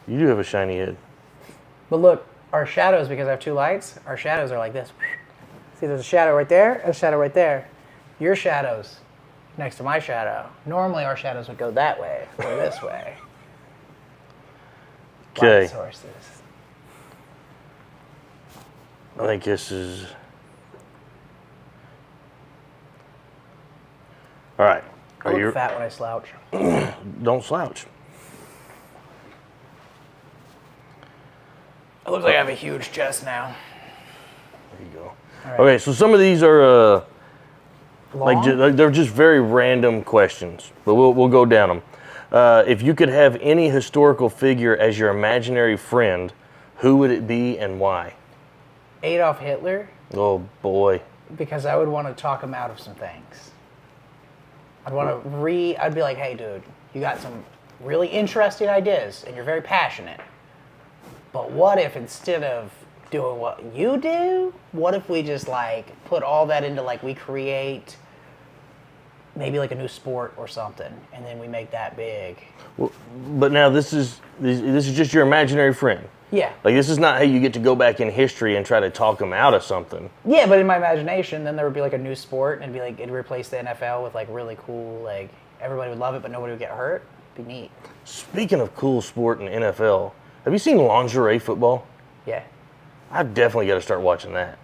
You do have a shiny head. But look, our shadows, because I have two lights, our shadows are like this. See, there's a shadow right there and a shadow right there. Your shadow's next to my shadow. Normally, our shadows would go that way or this way. Okay. Light sources. I think this is... All right. I look fat when I slouch. Don't slouch. It looks like I have a huge chest now. There you go. Right. Okay, so some of these are Long? they're just very random questions, but we'll go down them. If you could have any historical figure as your imaginary friend, who would it be and why? Adolf Hitler, Oh boy. because I would want to talk him out of some things. I'd be like, hey dude, you got some really interesting ideas and you're very passionate. But what if instead of doing what you do, what if we just like put all that into like we create maybe like a new sport or something and then we make that big. Well, but now this is just your imaginary friend. Yeah. Like this is not how you get to go back in history and try to talk them out of something. Yeah, but in my imagination, then there would be like a new sport and it'd be like it'd replace the NFL with like really cool, like everybody would love it but nobody would get hurt. It'd be neat. Speaking of cool sport in NFL, have you seen lingerie football? Yeah. I've definitely got to start watching that.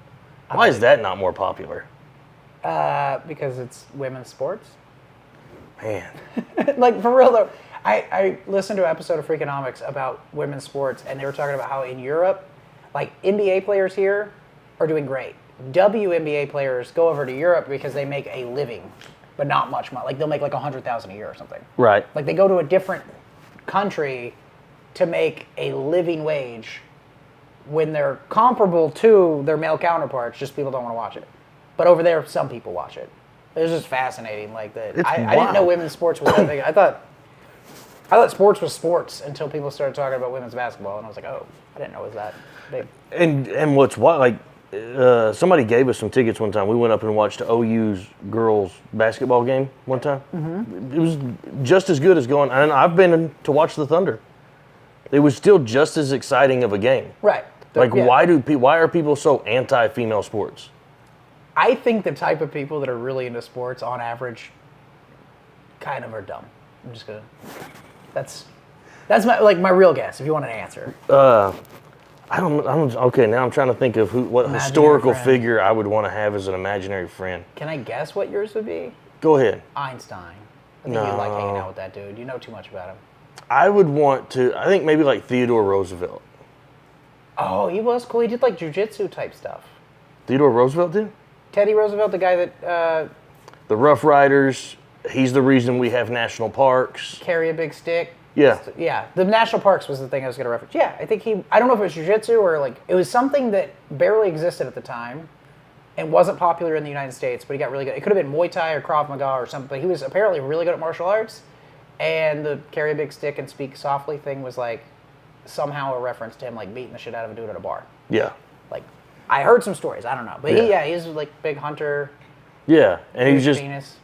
Why is that not more popular? Because it's women's sports. Man. Like for real though, I listened to an episode of Freakonomics about women's sports and they were talking about how in Europe, like NBA players here are doing great. WNBA players go over to Europe because they make a living, but not much money. Like they'll make like $100,000 a year or something. Right. Like they go to a different country to make a living wage when they're comparable to their male counterparts, just people don't want to watch it. But over there, some people watch it. It was just fascinating. Like that, I didn't know women's sports was that big. I thought sports was sports until people started talking about women's basketball, and I was like, oh, I didn't know it was that big. And what's wild, like somebody gave us some tickets one time. We went up and watched OU's girls basketball game one time. Mm-hmm. It was just as good as going. And I've been to watch the Thunder. It was still just as exciting of a game. Right. Like, yeah. Why are people so anti-female sports? I think the type of people that are really into sports, on average, kind of are dumb. I'm just gonna. That's my real guess. If you want an answer. I don't. Okay, now I'm trying to think of what imaginary historical figure I would want to have as an imaginary friend. Can I guess what yours would be? Go ahead. Einstein. I think you'd like hanging out with that dude. You know too much about him. I would want to. I think maybe like Theodore Roosevelt. Oh, he was cool. He did like jujitsu type stuff. Theodore Roosevelt did? Teddy Roosevelt, the guy that... the Rough Riders. He's the reason we have national parks. Carry a big stick. Yeah. Yeah. The national parks was the thing I was going to reference. Yeah, I think I don't know if it was jujitsu or like... It was something that barely existed at the time and wasn't popular in the United States, but he got really good. It could have been Muay Thai or Krav Maga or something, but he was apparently really good at martial arts. And the carry a big stick and speak softly thing was like somehow a reference to him like beating the shit out of a dude at a bar. Yeah. Like, I heard some stories. I don't know. But he's like big hunter. Yeah. And he's just, penis.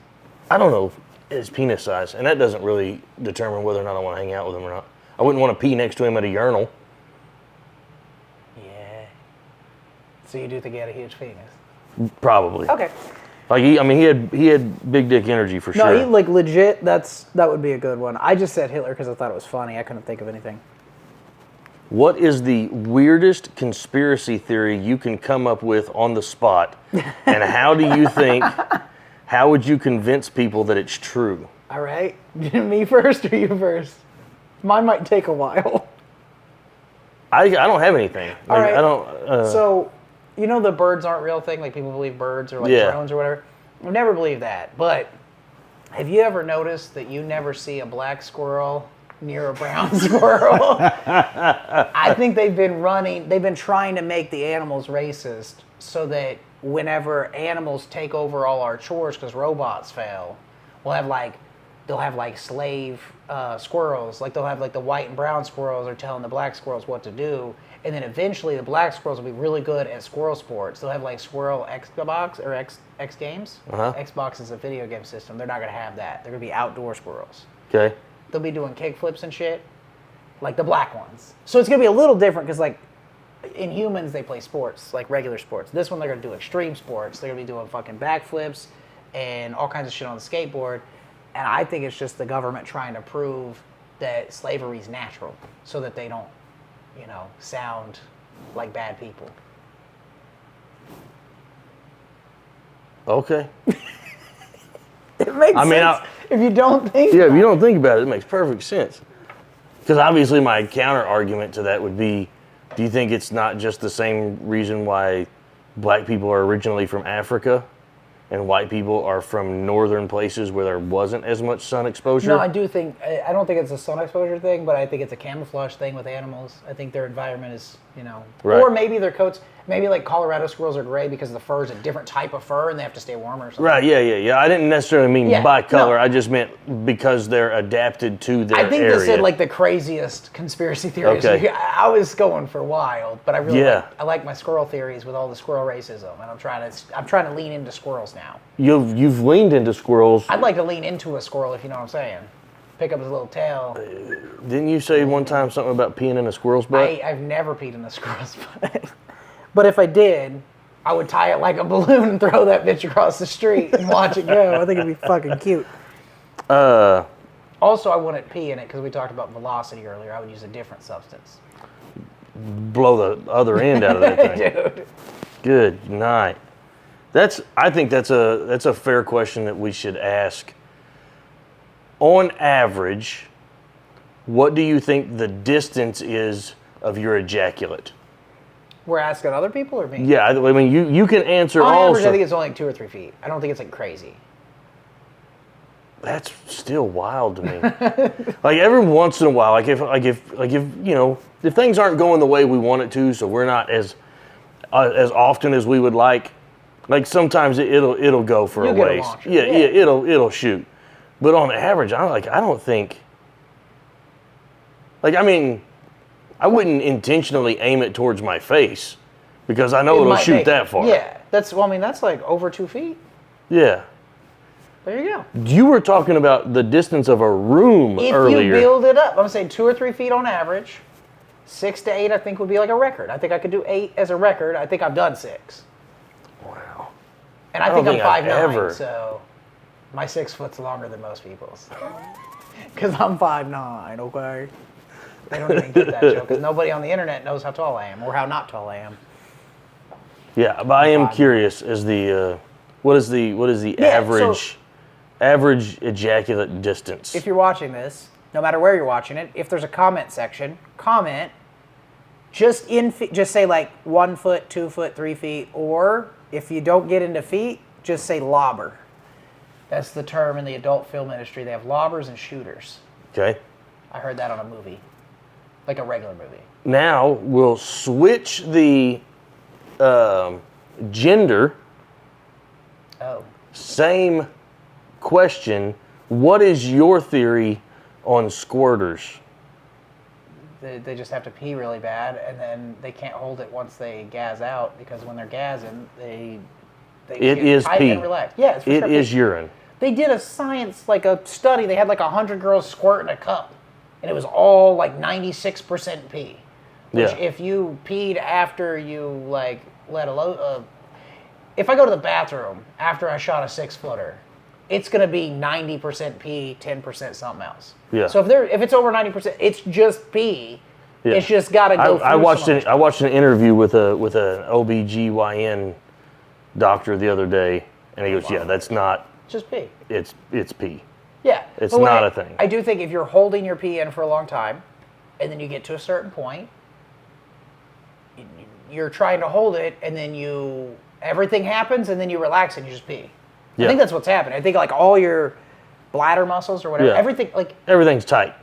I don't know his penis size. And that doesn't really determine whether or not I want to hang out with him or not. I wouldn't want to pee next to him at a urinal. Yeah. So you do think he had a huge penis? Probably. Okay. Like he had big dick energy for sure. No, he like legit. That would be a good one. I just said Hitler because I thought it was funny. I couldn't think of anything. What is the weirdest conspiracy theory you can come up with on the spot, and how would you convince people that it's true? All right, me first or you first? Mine might take a while. I don't have anything. Like, all right. I don't. So. You know the birds aren't real thing? Like people believe birds are like drones or whatever? I've never believed that. But have you ever noticed that you never see a black squirrel near a brown squirrel? I think they've been trying to make the animals racist so that whenever animals take over all our chores because robots fail, they'll have like slave squirrels. Like they'll have like the white and brown squirrels are telling the black squirrels what to do. And then eventually the black squirrels will be really good at squirrel sports. They'll have like Squirrel Xbox or X Games. Uh-huh. Xbox is a video game system. They're not going to have that. They're going to be outdoor squirrels. Okay. They'll be doing kick flips and shit. like the black ones. So it's going to be a little different because, like, in humans, they play sports, like regular sports. This one, they're going to do extreme sports. They're going to be doing fucking backflips and all kinds of shit on the skateboard. And I think it's just the government trying to prove that slavery is natural so that they don't, you know, sound like bad people. Okay. It makes sense if you don't think Yeah, if you don't think about it, it makes perfect sense. Because obviously my counter argument to that would be, do you think it's not just the same reason why black people are originally from Africa and white people are from northern places where there wasn't as much sun exposure? No, I do think, I don't think it's a sun exposure thing, but I think it's a camouflage thing with animals. I think their environment is, you know, Right. or maybe their coats, maybe like Colorado squirrels are gray because the fur is a different type of fur and they have to stay warmer or something. Right, yeah. I didn't necessarily mean Yeah, by color. no. I just meant because they're adapted to their I think area. they said like the craziest conspiracy theories. Okay. I was going for wild, but I really Yeah. I like my squirrel theories with all the squirrel racism, and I'm trying to lean into squirrels now. You've leaned into squirrels. I'd like to lean into a squirrel if you know what I'm saying. Pick up his little tail. Didn't you say one time something about peeing in a squirrel's butt? I've never peed in a squirrel's butt. But if I did, I would tie it like a balloon and throw that bitch across the street and watch it go. I think it'd be fucking cute. Also, I wouldn't pee in it because we talked about velocity earlier. I would use a different substance. Blow the other end out of that thing. Dude. Good night. I think that's a fair question that we should ask. On average, what do you think the distance is of your ejaculate? We're asking other people or me? Yeah, I mean you can answer On also. average, I think it's only like 2 or 3 feet. I don't think it's like crazy. That's still wild to me. Like every once in a while, like if you know, if things aren't going the way we want it to, so we're not as often as we would like sometimes it'll go for You'll a get a ways. launcher. Yeah, Yeah. it'll shoot. But on average, I don't think. Like I mean, I wouldn't intentionally aim it towards my face because I know it'll shoot that far. Yeah, that's like over 2 feet. Yeah. There you go. You were talking about the distance of a room earlier. If you build it up, I'm saying 2 or 3 feet on average. 6 to 8, I think, would be like a record. I think I could do 8 as a record. I think I've done 6. Wow. And I don't think I'm think I've 5'9", ever- so my 6 foot's longer than most people's. Because I'm 5'9", okay? They don't even get that joke, because nobody on the internet knows how tall I am, or how not tall I am. Yeah, but I am curious as the what is the average ejaculate distance? If you're watching this, no matter where you're watching it, if there's a comment section, comment just say like 1 foot, 2 foot, 3 feet, or if you don't get into feet, just say lobber. That's the term in the adult film industry. They have lobbers and shooters. Okay. I heard that on a movie, like a regular movie. Now we'll switch the gender. Oh. Same question. What is your theory on squirters? They just have to pee really bad, and then they can't hold it once they gas out, because when they're gassing, they It get is tight pee. and relaxed. Yeah, it's for It sure is pee. urine. They did a science, like a study. They had like 100 girls squirt in a cup, and it was all like 96% pee. Which Yeah. if you peed after you like let alone, if I go to the bathroom after I shot a 6-footer, it's gonna be 90% pee, 10% something else. Yeah. So if it's over 90%, it's just pee. Yeah. It's just gotta go. I watched an interview with an OBGYN doctor the other day, and he goes, "Yeah, that's not. Just pee. It's pee. Yeah. It's But not a thing." I do think if you're holding your pee in for a long time, and then you get to a certain point, you're trying to hold it, and then everything happens, and then you relax and you just pee. Yeah. I think that's what's happening. I think like all your bladder muscles or whatever, Yeah. everything, like Everything's tight.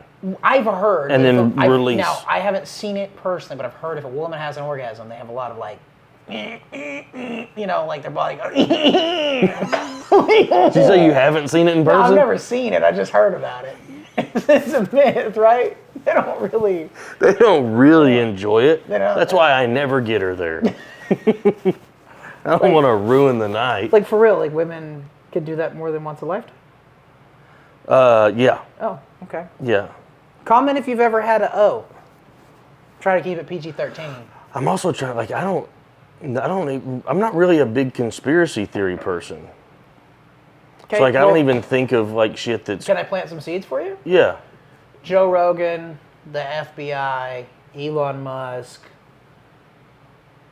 I've heard. And then release. Now, I haven't seen it personally, but I've heard if a woman has an orgasm, they have a lot of like, like their body goes. Did you say you haven't seen it in No, person? I've never seen it. I just heard about it. It's a myth, right? They don't really. They don't really enjoy it. They don't. That's why I never get her there. I don't want to ruin the night. Like for real, like women could do that more than once a lifetime? Yeah. Oh, okay. Yeah. Comment if you've ever had a O. Try to keep it PG-13. I'm also trying, like, I'm not really a big conspiracy theory person. Okay, So, like, I don't even think of, like, shit that's... Can I plant some seeds for you? Yeah. Joe Rogan, the FBI, Elon Musk,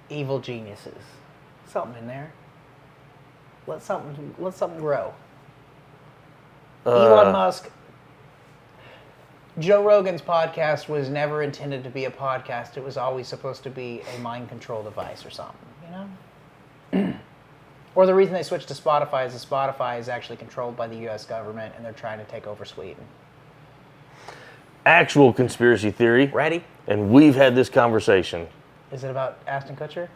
evil geniuses. Something in there. Let something grow. Elon Musk. Joe Rogan's podcast was never intended to be a podcast. It was always supposed to be a mind control device or something, you know? Or the reason they switched to Spotify is that Spotify is actually controlled by the U.S. government and they're trying to take over Sweden. Actual conspiracy theory. Ready? And we've had this conversation. Is it about Ashton Kutcher?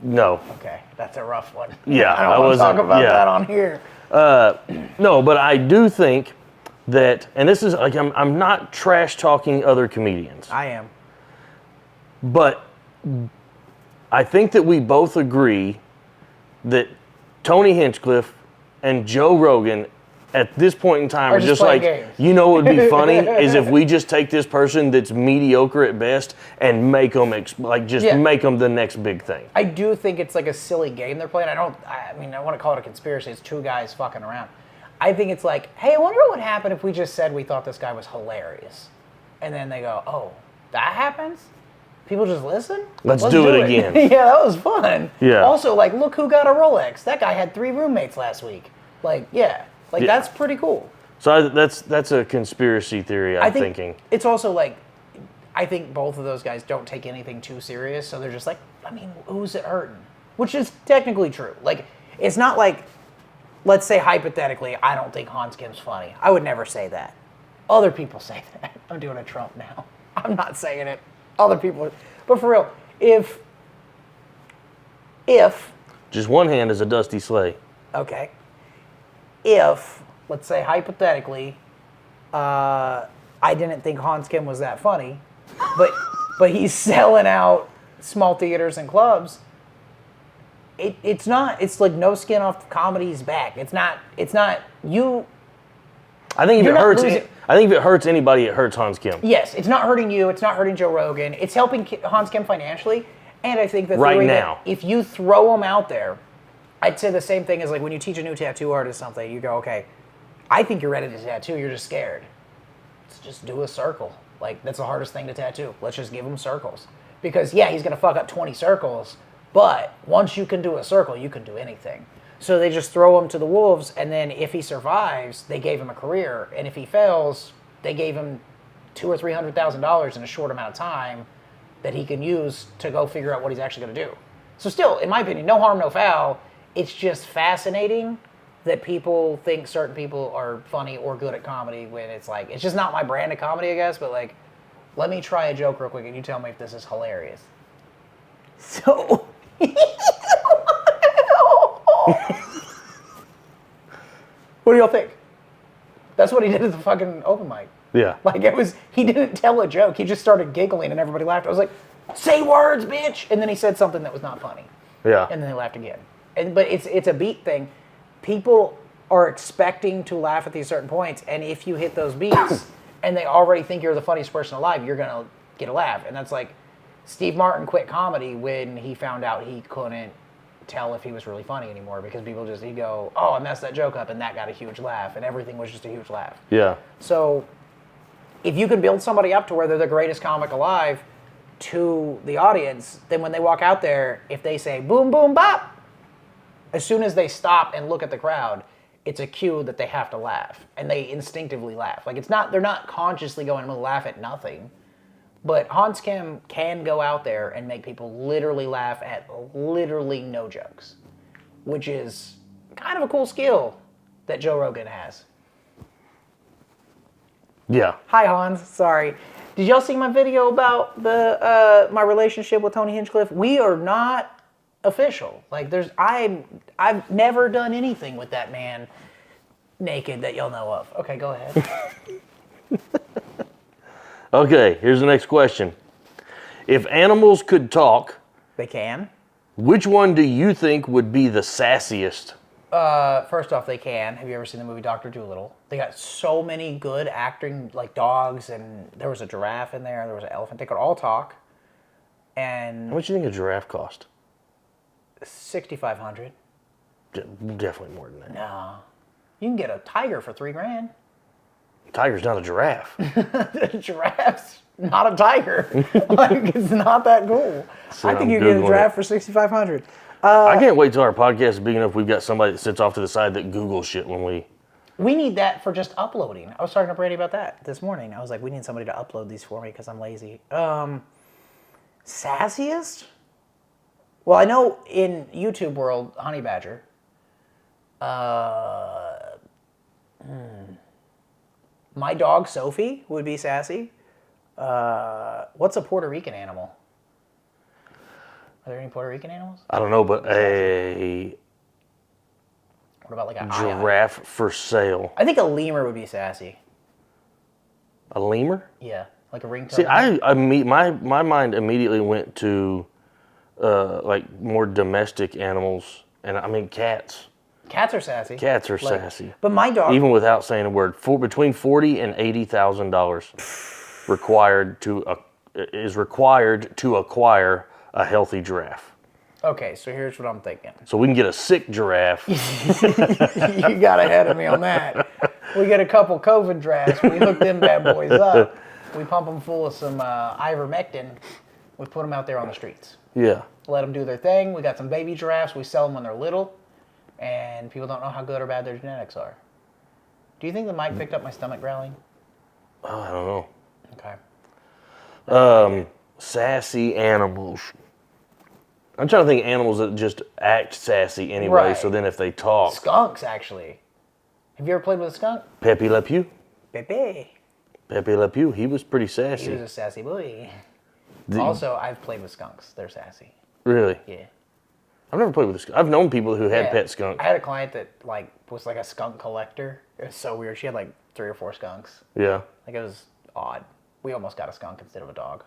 No. Okay, that's a rough one. Yeah, I don't want to talk about that on here. No, but I do think that, and this is like, I'm not trash talking other comedians. I am. But I think that we both agree that Tony Hinchcliffe and Joe Rogan at this point in time are just like, games. You know what would be funny is if we just take this person that's mediocre at best and make them, make them the next big thing. I do think it's like a silly game they're playing. I want to call it a conspiracy. It's two guys fucking around. I think it's like, hey, I wonder what would happen if we just said we thought this guy was hilarious. And then they go, oh, that happens? People just listen? Let's do it again. Yeah, that was fun. Yeah. Also, like, look who got a Rolex. That guy had 3 roommates last week. Like, yeah. Like, that's pretty cool. So that's a conspiracy theory, I'm thinking. It's also like, I think both of those guys don't take anything too serious. So they're just like, I mean, who's it hurting? Which is technically true. Like, it's not like, let's say hypothetically, I don't think Hans Kim's funny. I would never say that. Other people say that. I'm doing a Trump now. I'm not saying it. Other people. But for real, if just one hand is a dusty sleigh. Okay. If, let's say hypothetically, I didn't think Hans Kim was that funny, but he's selling out small theaters and clubs, it's like no skin off comedy's back. It's not you. I think if it hurts anybody, it hurts Hans Kim. Yes, it's not hurting you. It's not hurting Joe Rogan. It's helping Hans Kim financially. And I think that right now, if you throw them out there, I'd say the same thing as like when you teach a new tattoo artist something, you go, okay, I think you're ready to tattoo. You're just scared. Let's just do a circle. Like, that's the hardest thing to tattoo. Let's just give him circles. Because, yeah, he's going to fuck up 20 circles, but once you can do a circle, you can do anything. So they just throw him to the wolves, and then if he survives, they gave him a career. And if he fails, they gave him $200,000 or $300,000 in a short amount of time that he can use to go figure out what he's actually going to do. So still, in my opinion, no harm, no foul. It's just fascinating that people think certain people are funny or good at comedy when it's like, it's just not my brand of comedy, I guess, but like, let me try a joke real quick and you tell me if this is hilarious. So... What do y'all think? That's what he did at the fucking open mic. Yeah. Like, he didn't tell a joke. He just started giggling and everybody laughed. I was like, say words, bitch! And then he said something that was not funny. Yeah. And then they laughed again. But it's a beat thing. People are expecting to laugh at these certain points, and if you hit those beats and they already think you're the funniest person alive, you're going to get a laugh. And that's like, Steve Martin quit comedy when he found out he couldn't tell if he was really funny anymore because people he'd go, oh, I messed that joke up, and that got a huge laugh, and everything was just a huge laugh. Yeah. So if you can build somebody up to where they're the greatest comic alive to the audience, then when they walk out there, if they say boom, boom, bop, as soon as they stop and look at the crowd, it's a cue that they have to laugh, and they instinctively laugh. Like, they're not consciously going to laugh at nothing. But Hans Kim can go out there and make people literally laugh at literally no jokes, which is kind of a cool skill that Joe Rogan has. Yeah. Hi, Hans. Sorry. Did y'all see my video about my relationship with Tony Hinchcliffe? We are not official. Like, I've never done anything with that man naked that y'all know of. Okay, go ahead. Okay, here's the next question. If animals could talk... They can? Which one do you think would be the sassiest? First off, they can. Have you ever seen the movie Dr. Dolittle? They got so many good acting, like dogs, and there was a giraffe in there. There was an elephant. They could all talk. And How much do you think a giraffe cost? $6,500. Definitely more than that. No, you can get a tiger for $3,000. Tiger's not a giraffe. The giraffe's not a tiger. Like, it's not that cool. So I think I'm you get a Googling giraffe for $6,500. I can't wait till our podcast is big enough. We've got somebody that sits off to the side that Googles shit when we. We need that for just uploading. I was talking to Brady about that this morning. I was like, we need somebody to upload these for me because I'm lazy. Sassiest? Well, I know in YouTube world, honey badger. My dog Sophie would be sassy. What's a Puerto Rican animal? Are there any Puerto Rican animals? I don't know, but a What about like a giraffe for sale. I think a lemur would be sassy. A lemur? Yeah, like a ringtone. See, my mind immediately went to like more domestic animals, and I mean cats. Cats are sassy. Cats are sassy. But my dog, Even without saying a word, between $40,000 and $80,000 is required to acquire a healthy giraffe. okay, so here's what I'm thinking. So we can get a sick giraffe. You got ahead of me on that. We get a couple COVID drafts. We hook them bad boys up. We pump them full of some ivermectin. We put them out there on the streets. Yeah. Let them do their thing. We got some baby giraffes. We sell them when they're little. And people don't know how good or bad their genetics are. Do you think the mic picked up my stomach growling? Oh, I don't know. Okay. Sassy animals. I'm trying to think of animals that just act sassy anyway, Right. so then if they talk. Skunks, actually. Have you ever played with a skunk? Pepe Le Pew. Pepe. Pepe Le Pew, he was pretty He sassy. was a sassy boy. Also, I've played with skunks. They're sassy. Really? Yeah. I've never played with a skunk. I've known people who had Yeah. pet skunks. I had a client that was like a skunk collector. It was so weird. She had like 3 or 4 skunks. Yeah. Like it was odd. We almost got a skunk instead of a dog.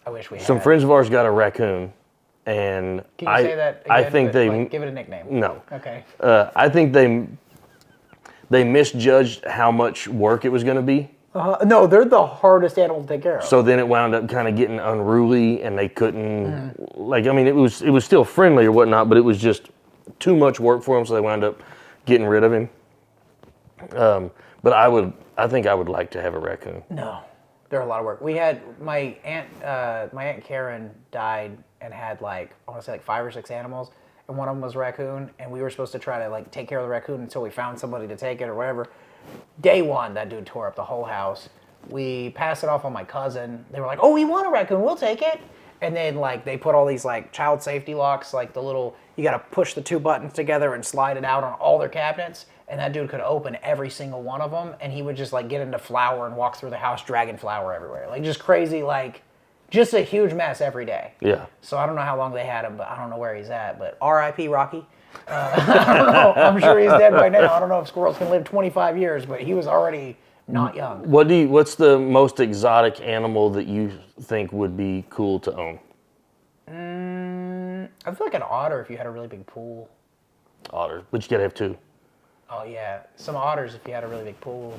I wish we had. Some friends of ours got a raccoon, and Can you say that again? I think But, give it a nickname. No. Okay. I think they misjudged how much work it was going to be. No, they're the hardest animal to take care of. So then it wound up kind of getting unruly, and they couldn't like. I mean, it was still friendly or whatnot, but it was just too much work for them. So they wound up getting rid of him. But I think I would like to have a raccoon. No, they're a lot of work. We had my aunt Karen died and had I want to say 5 or 6 animals, and one of them was a raccoon, and we were supposed to try to take care of the raccoon until we found somebody to take it or whatever. Day one, that dude tore up the whole house. We passed it off on my cousin. They were like, "Oh, we want a raccoon. We'll take it." And then they put all these child safety locks, the little, you got to push the 2 buttons together and slide it out on all their cabinets. And that dude could open every single one of them, and he would just get into flour and walk through the house dragging flour everywhere. Just crazy, just a huge mess every day. Yeah. So I don't know how long they had him, but I don't know where he's at. But R.I.P. Rocky. I don't know. I'm sure he's dead by now. I don't know if squirrels can live 25 years, but he was already not young. What's the most exotic animal that you think would be cool to own? I feel like an otter if you had a really big pool. Otter, but you gotta have 2. Oh yeah, some otters if you had a really big pool.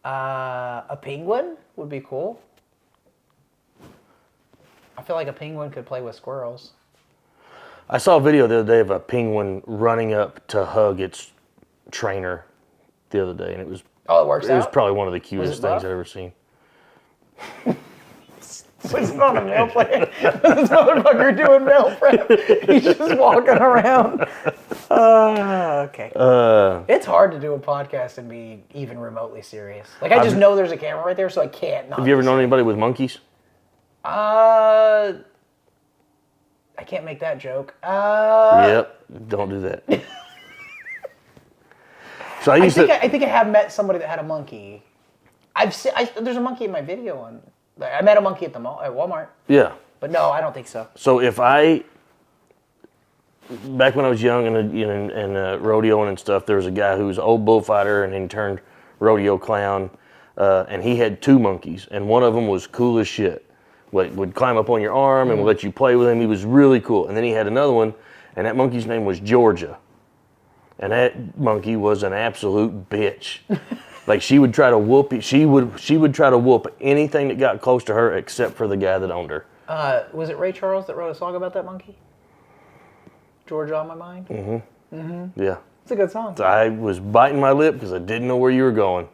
A penguin would be cool. I feel like a penguin could play with squirrels. I saw a video the other day of a penguin running up to hug its trainer the other day, and it was it works out? It was probably one of the cutest buff? things I've ever seen. Was it on a meal plan? This motherfucker doing meal prep. He's just walking around. Okay. It's hard to do a podcast and be even remotely serious. I just know there's a camera right there, so I can't not. Have you ever known anybody with monkeys? I can't make that joke. Yep. Don't do that. So I think I have met somebody that had a monkey. There's a monkey in my video on. I met a monkey at the mall at Walmart. Yeah. But no, I don't think so. So back when I was young and rodeoing and stuff, there was a guy who was an old bullfighter and he turned rodeo clown, and he had 2 monkeys, and one of them was cool as shit. Would climb up on your arm and would let you play with him. He was really cool. And then he had another one, and that monkey's name was Georgia. and that monkey was an absolute bitch. Like she would try to whoop. She would try to whoop anything that got close to her, except for the guy that owned her. Was it Ray Charles that wrote a song about that monkey? Georgia on My Mind? Yeah. It's a good song. I was biting my lip because I didn't know where you were going.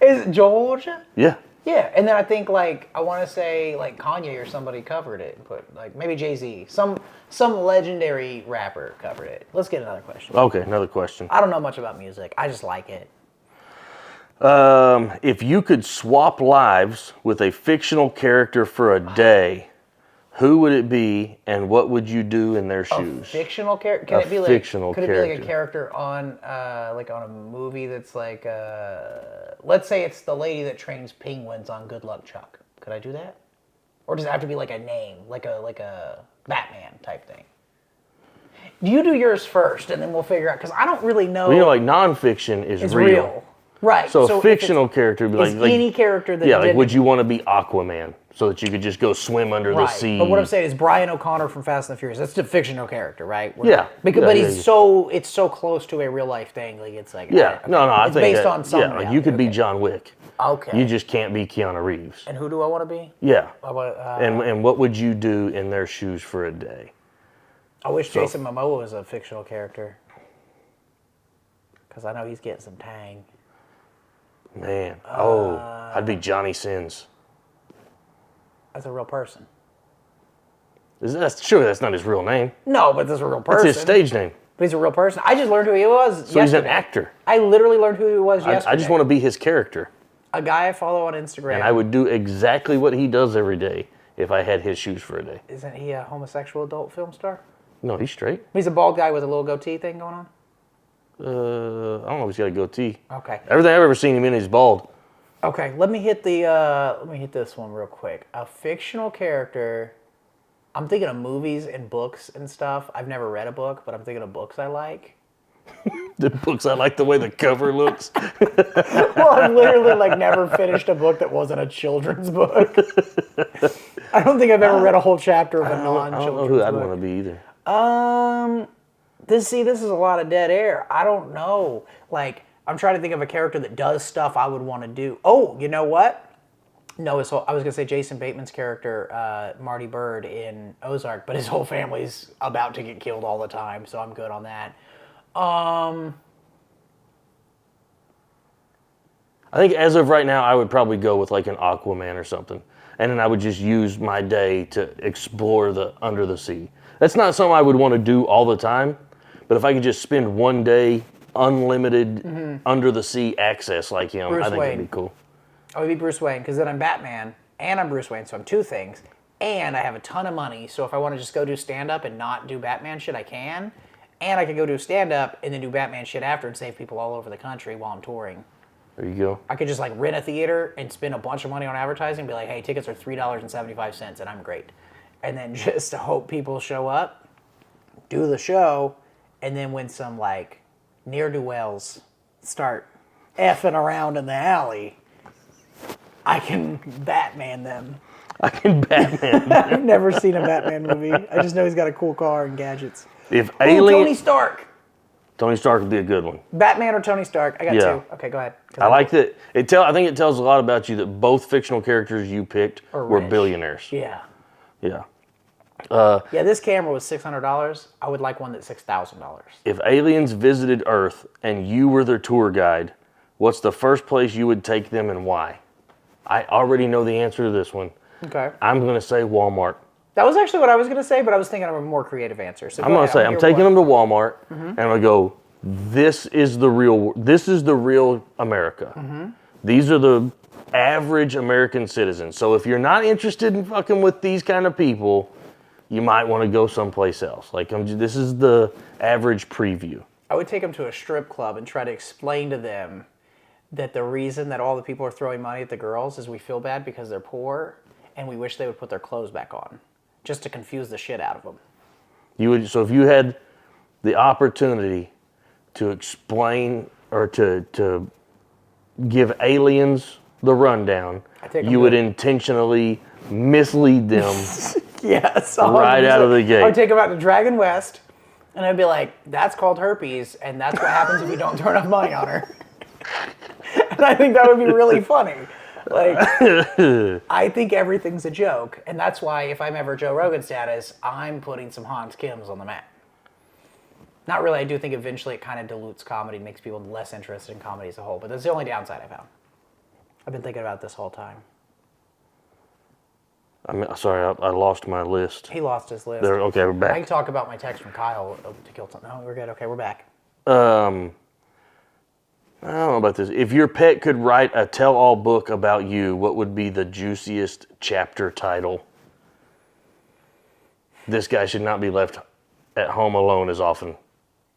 Is Georgia? Yeah. Yeah, and then I think I want to say Kanye or somebody covered it, but maybe Jay-Z, some legendary rapper covered it. Let's get another question. Okay, another question. I don't know much about music. I just like it. If you could swap lives with a fictional character for a day, who would it be, and what would you do in their shoes? Fictional character? Can it be fictional could it character. be like a character on on a movie that's let's say it's the lady that trains penguins on Good Luck Chuck. Could I do that? Or does it have to be like a name, like a Batman type thing? You do yours first, and then we'll figure out, because I don't really know. Well, nonfiction is real. Right. So a fictional character would be like any character that yeah, would you want to be Aquaman so that you could just go swim under the sea? But what I'm saying is Brian O'Connor from Fast and the Furious. That's a fictional character, right? But he's so close to a real life thing. It's like I it's think based on some reality. You could be John Wick. Okay. You just can't be Keanu Reeves. And who do I want to be? Yeah. And what would you do in their shoes for a day? I wish Jason Momoa was a fictional character, because I know he's getting some tang. Man, I'd be Johnny Sins. That's a real person. Surely that's not his real name. No, but that's a real person. It's his stage name. But he's a real person. I just learned who he was yesterday. So he's an actor. I literally learned who he was yesterday. I just want to be his character. A guy I follow on Instagram. And I would do exactly what he does every day if I had his shoes for a day. Isn't he a homosexual adult film star? No, he's straight. He's a bald guy with a little goatee thing going on? I don't know if he's got a goatee. Okay. Everything I've ever seen him in, he's bald. Okay, let me hit this one real quick. A fictional character. I'm thinking of movies and books and stuff. I've never read a book, but I'm thinking of books I like. The books I like the way the cover looks. Well, I've literally never finished a book that wasn't a children's book. I don't think I've ever read a whole chapter of a non-children's book. I don't know who I'd want to be either. This is a lot of dead air. I don't know. I'm trying to think of a character that does stuff I would want to do. Oh, you know what? No, I was going to say Jason Bateman's character, Marty Bird in Ozark, but his whole family's about to get killed all the time, so I'm good on that. I think as of right now, I would probably go with an Aquaman or something. And then I would just use my day to explore the under the sea. That's not something I would want to do all the time, but if I could just spend one day unlimited under the sea access like him, I think that'd be cool. I would be Bruce Wayne, because then I'm Batman and I'm Bruce Wayne, so I'm two things. And I have a ton of money, so if I want to just go do stand-up and not do Batman shit, I can. And I can go do stand-up and then do Batman shit after and save people all over the country while I'm touring. There you go. I could just rent a theater and spend a bunch of money on advertising and be like, hey, tickets are $3.75 and I'm great. And then just hope people show up, do the show, and then when some ne'er-do-wells start effing around in the alley, I can Batman them. I can Batman them. I've never seen a Batman movie. I just know he's got a cool car and gadgets. Tony Stark. Tony Stark would be a good one. Batman or Tony Stark? I got two. Okay, go ahead. I like that. I think it tells a lot about you that both fictional characters you picked were billionaires. Yeah. Yeah. This camera was $600. I would like one that's $6,000. If aliens visited Earth and you were their tour guide, what's the first place you would take them and why? I already know the answer to this one. Okay. I'm going to say Walmart. That was actually what I was going to say, but I was thinking of a more creative answer. So I'm going to say, I'm taking them to Walmart, and I'm going to go, this is the real America. These are the average American citizens. So if you're not interested in fucking with these kind of people, you might want to go someplace else. This is the average preview. I would take them to a strip club and try to explain to them that the reason that all the people are throwing money at the girls is we feel bad because they're poor, and we wish they would put their clothes back on, just to confuse the shit out of them. So if you had the opportunity to explain or to give aliens the rundown, you would intentionally mislead them yes, 100%. right out of the gate. I would take them out to Dragon West, And I'd be like, that's called herpes, and that's what happens if you don't throw enough money on her. And I think that would be really funny. Like, I think everything's a joke, and that's why if I'm ever Joe Rogan status, I'm putting some Hans Kims on the map. Not really. I do think eventually it kind of dilutes comedy, makes people less interested in comedy as a whole, but that's the only downside I found. I've been thinking about this whole time. I'm sorry, I lost my list. He lost his list. Okay, we're back. I can talk about my text from Kyle to kill time. No, we're good. Okay, we're back. I don't know about this. If your pet could write a tell-all book about you, what would be the juiciest chapter title? This guy should not be left at home alone as often.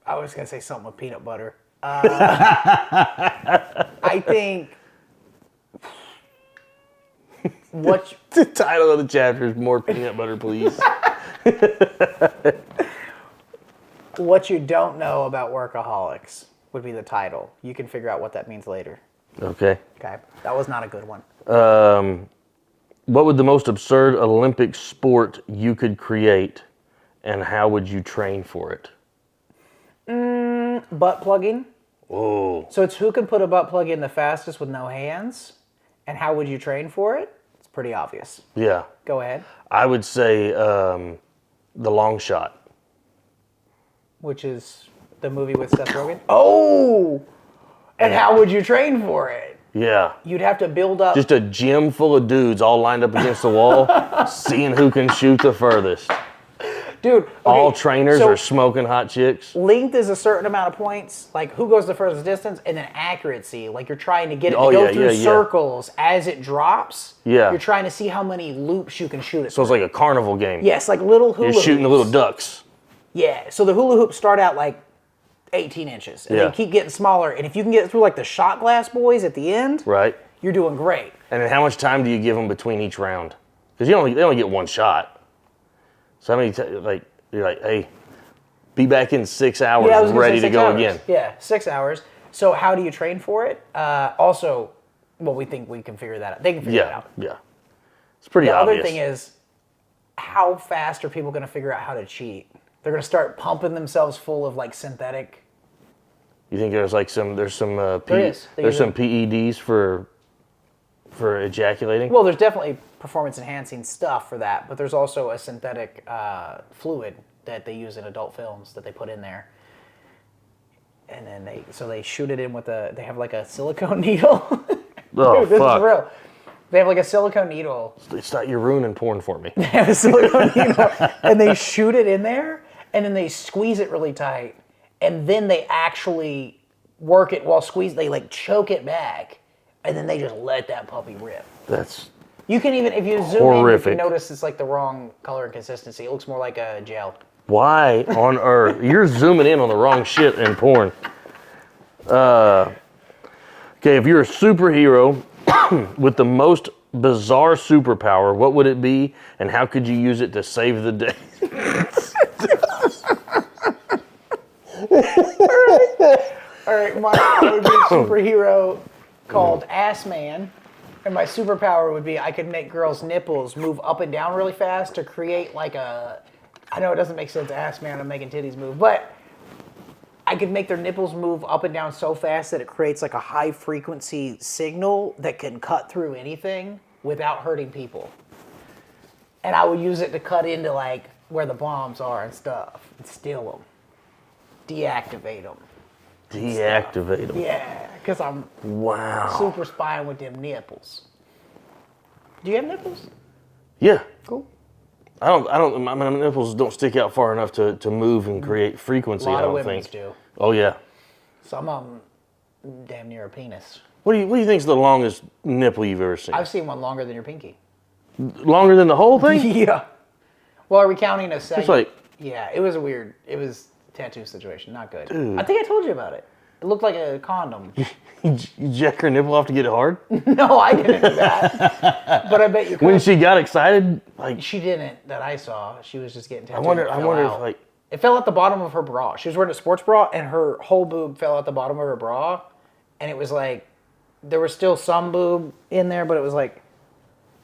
I was going to say something with peanut butter. I think... What The title of the chapter is More Peanut Butter, Please. What you don't know about workaholics would be the title. You can figure out what that means later. Okay. Okay, that was not a good one. What would the most absurd Olympic sport you could create, and how would you train for it? Butt plugging. Oh. So it's who can put a butt plug in the fastest with no hands, and how would you train for it? It's pretty obvious. Yeah. Go ahead. I would say the long shot. Which is the movie with Seth Rogen. Oh! And how would you train for it? Yeah. You'd have to build up. Just a gym full of dudes all lined up against the wall, seeing who can shoot the furthest. Dude, okay, All trainers so are smoking hot chicks. length is a certain amount of points, like who goes the furthest distance, and then accuracy, like you're trying to get it to go through circles as it drops. Yeah. You're trying to see how many loops you can shoot it. So it's like a carnival game. Yes, like little hula You're shooting the hoops. little ducks. Yeah, so the hula hoops start out like 18 inches, and Yeah. they keep getting smaller, and if you can get through like the shot glass boys at the end, Right. you're doing great. And then how much time do you give them between each round? Because they only get one shot. So how many you're like, hey, be back in 6 hours, Yeah, I was gonna ready say to 6 go hours. again. Yeah, 6 hours. So how do you train for it? Also, well, we think we can figure that out. They can figure that out. Yeah. It's pretty The obvious. other thing is, how fast are people going to figure out how to cheat? They're going to start pumping themselves full of like synthetic. You think there's some There is. They there's use some PEDs for ejaculating? Well, there's definitely performance enhancing stuff for that, but there's also a synthetic fluid that they use in adult films that they put in there. And then they shoot it in with they have like a silicone needle. Oh, Dude, this fuck. is real. They have like a silicone needle. It's not, you're ruining porn for me. They have a silicone needle, and they shoot it in there, and then they squeeze it really tight, and then they actually work it while squeeze. They like choke it back, and then they just let that puppy rip. That's You can even, if you zoom horrific. in, you can notice it's like the wrong color and consistency. It looks more like a gel. why on earth you're zooming in on the wrong shit in porn. Okay, if you're a superhero with the most bizarre superpower, what would it be, and how could you use it to save the day? All right, I would be a superhero called Ass Man, and my superpower would be I could make girls' nipples move up and down really fast to create like a. I know it doesn't make sense, Ass Man, I'm making titties move, but I could make their nipples move up and down so fast that it creates like a high frequency signal that can cut through anything without hurting people. And I would use it to cut into like where the bombs are and stuff and steal them, deactivate them. Deactivate them. Yeah, because I'm Wow. super spying with them nipples. Do you have nipples? Yeah. Cool. My nipples don't stick out far enough to move and create frequency, A lot I of don't women's think. do. Oh yeah. Some of them damn near a penis. What do you think's the longest nipple you've ever seen? I've seen one longer than your pinky. Longer than the whole thing? Yeah. Well, are we counting a second? It's like, Yeah, it was a tattoo situation. Not good. Dude. I think I told you about it. It looked like a condom. you jack her nipple off to get it hard? No, I didn't do that. But I bet you could. When she got excited, like, She didn't, that I saw. She was just getting tattooed. I wonder and it fell if out. like, It fell at the bottom of her bra. She was wearing a sports bra, and her whole boob fell at the bottom of her bra. And it was like, there was still some boob in there, but it was like,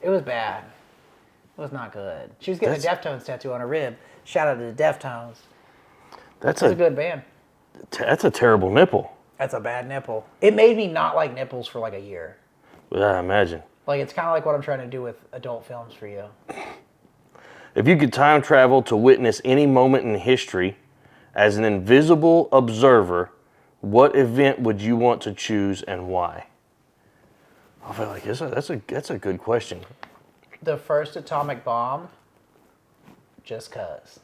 it was bad. It was not good. She was getting a Deftones tattoo on her rib. Shout out to the Deftones. That's a good band. That's a terrible nipple. That's a bad nipple. It made me not like nipples for like a year. Yeah, I imagine. Like, it's kind of like what I'm trying to do with adult films for you. If you could time travel to witness any moment in history as an invisible observer, what event would you want to choose and why? I feel like that's a good question. The first atomic bomb, just cause.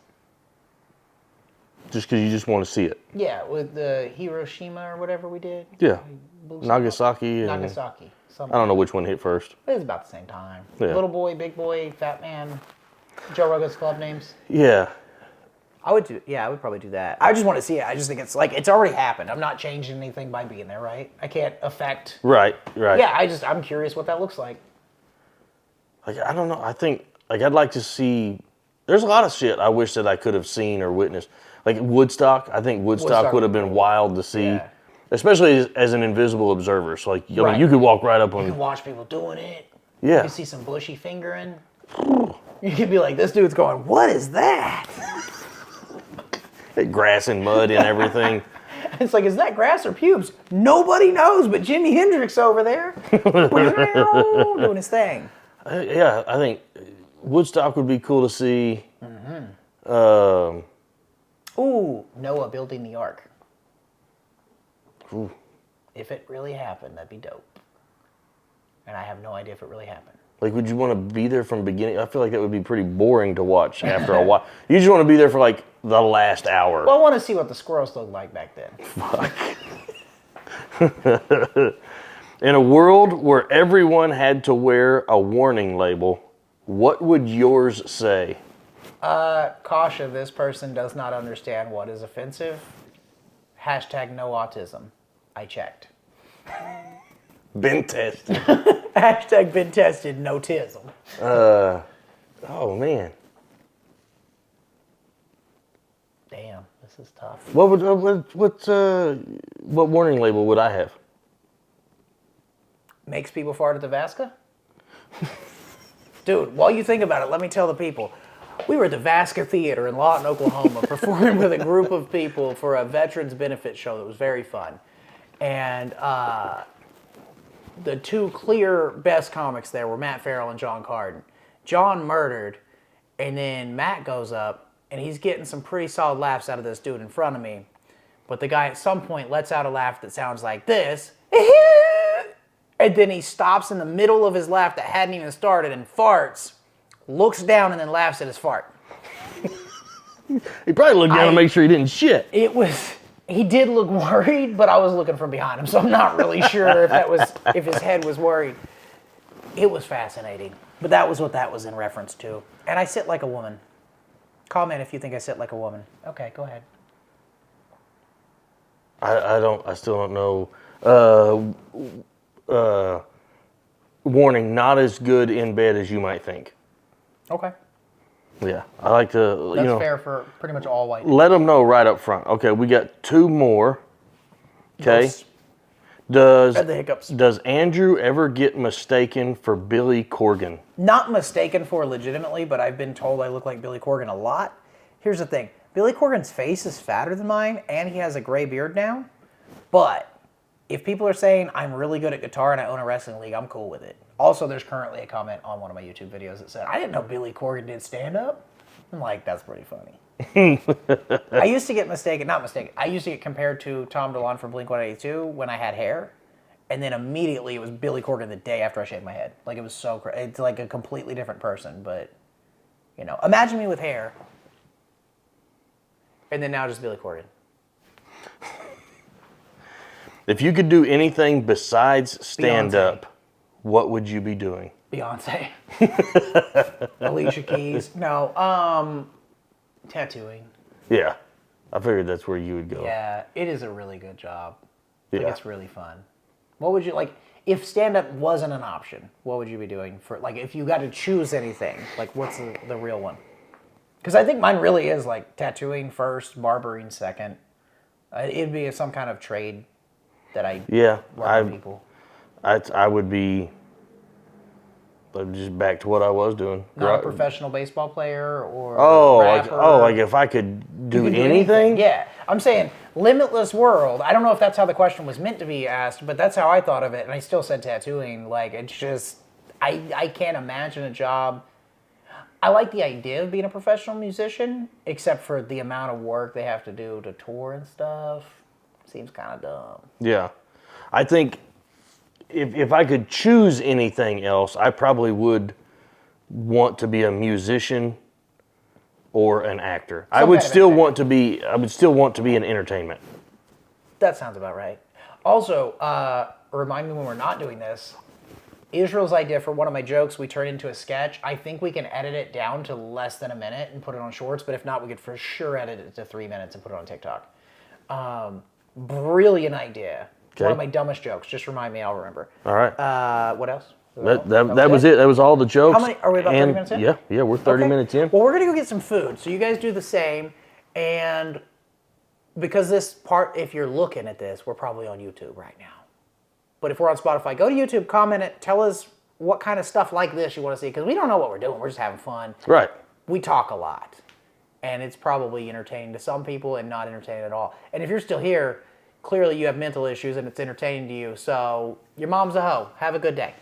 Just because you just want to see it. Yeah, with the Hiroshima or whatever we did. Yeah. Nagasaki. Nagasaki. I don't know which one hit first. It was about the same time. Yeah. Little boy, big boy, fat man. Joe Rogan's club names. Yeah. I would probably do that. I just want to see it. I just think it's like, it's already happened. I'm not changing anything by being there, right? I can't affect. Right. Yeah, I'm curious what that looks like. Like, I don't know. I think, like, I'd like to see, there's a lot of shit I wish that I could have seen or witnessed. Like Woodstock, I think Woodstock would have been wild to see. Yeah. Especially as an invisible observer. So, like, I mean, you could walk right up on... You could watch people doing it. Yeah. You could see some bushy fingering. You could be like, this dude's going, what is that? Grass and mud and everything. It's like, is that grass or pubes? Nobody knows but Jimi Hendrix over there. Doing his thing. Yeah, I think Woodstock would be cool to see. Mm-hmm. Ooh, Noah building the ark. Ooh. If it really happened, that'd be dope. And I have no idea if it really happened. Like, would you want to be there from beginning? I feel like that would be pretty boring to watch after a while. You just want to be there for, like, the last hour. Well, I want to see what the squirrels looked like back then. Fuck. In a world where everyone had to wear a warning label, what would yours say? Caution, this person does not understand what is offensive. Hashtag no autism. I checked. Been tested. Hashtag been tested, no tism. Oh man. Damn, this is tough. What warning label would I have? Makes people fart at the Vasca? Dude, while you think about it, let me tell the people. We were at the Vasca Theater in Lawton, Oklahoma, performing with a group of people for a veterans benefit show that was very fun. And the two clear best comics there were Matt Ferrell and John Carden. John murdered, and then Matt goes up, and he's getting some pretty solid laughs out of this dude in front of me. But the guy at some point lets out a laugh that sounds like this. And then he stops in the middle of his laugh that hadn't even started and farts, looks down, and then laughs at his fart. He probably looked down to make sure he didn't shit. He did look worried, but I was looking from behind him, so I'm not really sure if his head was worried. It was fascinating, but that was what that was in reference to. And I sit like a woman. Comment if you think I sit like a woman. Okay, go ahead. I still don't know. Warning, not as good in bed as you might think. Okay. Yeah, I like to, That's fair for pretty much all white people. Let them know right up front. Okay, we got two more. Okay. Does Andrew ever get mistaken for Billy Corgan? Not mistaken for legitimately, but I've been told I look like Billy Corgan a lot. Here's the thing. Billy Corgan's face is fatter than mine, and he has a gray beard now. But if people are saying I'm really good at guitar and I own a wrestling league, I'm cool with it. Also, there's currently a comment on one of my YouTube videos that said, I didn't know Billy Corgan did stand-up. I'm like, that's pretty funny. I used to get I used to get compared to Tom DeLonge from Blink-182 when I had hair. And then immediately it was Billy Corgan the day after I shaved my head. Like, it was so crazy. It's like a completely different person, but, imagine me with hair. And then now just Billy Corgan. If you could do anything besides stand-up, what would you be doing? Beyonce. Alicia Keys. No, tattooing. Yeah. I figured that's where you would go. Yeah, it is a really good job. Yeah. Like, it's really fun. What would you, if stand-up wasn't an option, what would you be doing for, if you got to choose anything, what's the real one? Because I think mine really is, tattooing first, barbering second. It'd be some kind of trade that I work with people. I would be just back to what I was doing. Not a professional baseball player or rapper. rapper. If I could do You can anything? Yeah. I'm saying limitless world. I don't know if that's how the question was meant to be asked, but that's how I thought of it. And I still said tattooing. Like, it's just, I can't imagine a job. I like the idea of being a professional musician, except for the amount of work they have to do to tour and stuff. Seems kind of dumb. Yeah. I think if I could choose anything else, I probably would want to be a musician or an actor. I would still want to be in entertainment. That sounds about right. Also, remind me when we're not doing this. Israel's idea for one of my jokes we turned into a sketch. I think we can edit it down to less than a minute and put it on shorts, but if not, we could for sure edit it to 3 minutes and put it on TikTok. Brilliant idea. Okay. One of my dumbest jokes. Just remind me, I'll remember. All right. What else? That was it. That was all the jokes. How many? Are we about 30 minutes in? Yeah, we're 30 minutes in. Well, we're going to go get some food. So you guys do the same. And because this part, if you're looking at this, we're probably on YouTube right now. But if we're on Spotify, go to YouTube, comment it, tell us what kind of stuff like this you want to see. Because we don't know what we're doing. We're just having fun. Right. We talk a lot. And it's probably entertaining to some people and not entertaining at all. And if you're still here, clearly you have mental issues and it's entertaining to you. So your mom's a hoe. Have a good day.